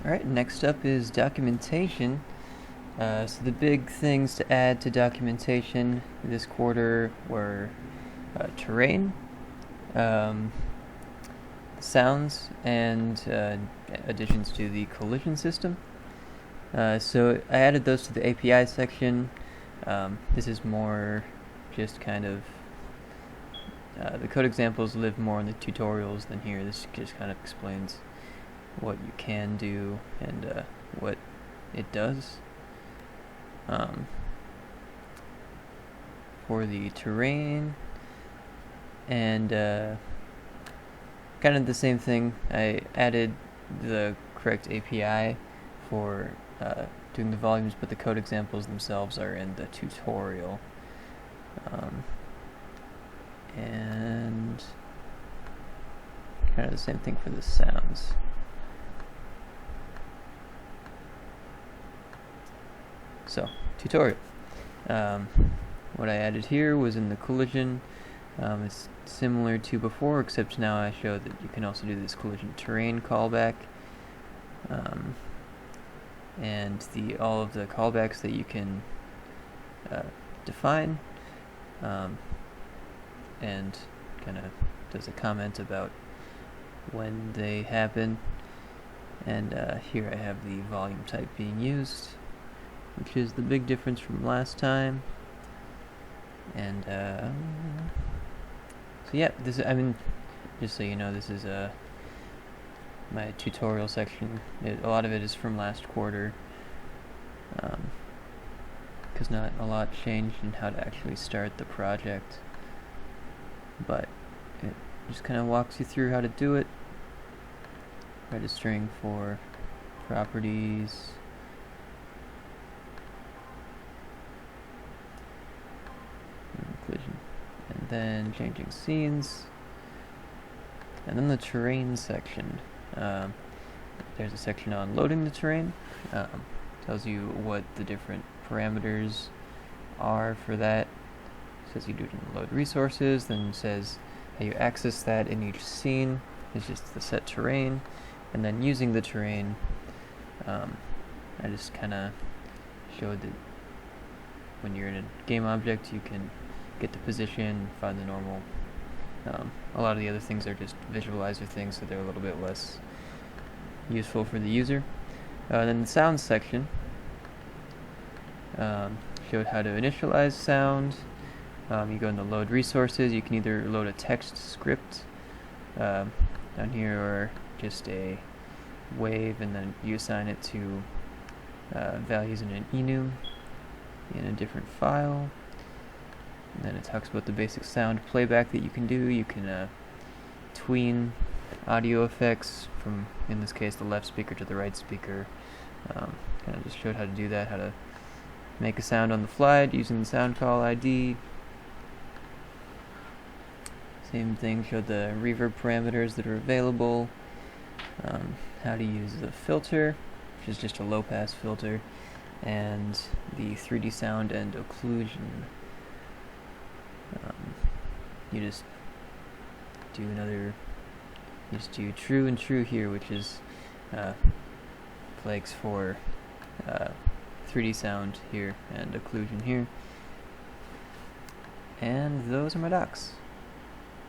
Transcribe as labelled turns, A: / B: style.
A: Alright, next up is documentation. So the big things to add to documentation this quarter were terrain, um, sounds, and additions to the collision system. So I added those to the API section. This is more just kind of the code examples live more in the tutorials than here. This just kind of explains what you can do and what it does. For the terrain and kind of the same thing, I added the correct API for doing the volumes, but the code examples themselves are in the tutorial. And kind of the same thing for the sounds. So, tutorial. What I added here was in the collision. It's similar to before, except now I show that you can also do this collision terrain callback. And all of the callbacks that you can define, and kind of does a comment about when they happen. And here I have the volume type being used, which is the big difference from last time. And so yeah, this, I mean, just so you know, this is my tutorial section. A lot of it is from last quarter, because not a lot changed in how to actually start the project, but it just kind of walks you through how to do it. Registering for properties, collision, and then changing scenes, and then the terrain section. There's a section on loading the terrain. Tells you what the different parameters are for that. Says you do it in load resources, then says how you access that in each scene is just the set terrain, and then using the terrain, I just kind of showed that when you're in a game object you can get the position, find the normal. A lot of the other things are just visualizer things, so they're a little bit less useful for the user. Then the sound section showed how to initialize sound. You go into load resources, you can either load a text script down here or just a wave, and then you assign it to values in an enum in a different file. And then it talks about the basic sound playback that you can do. You can tween audio effects from, in this case, the left speaker to the right speaker. Kind of just showed how to do that, how to make a sound on the fly using the sound call ID. Same thing, showed the reverb parameters that are available, how to use the filter, which is just a low-pass filter, and the 3D sound and occlusion. You just do true and true here, which is flags for 3D sound here and occlusion here. And those are my docs.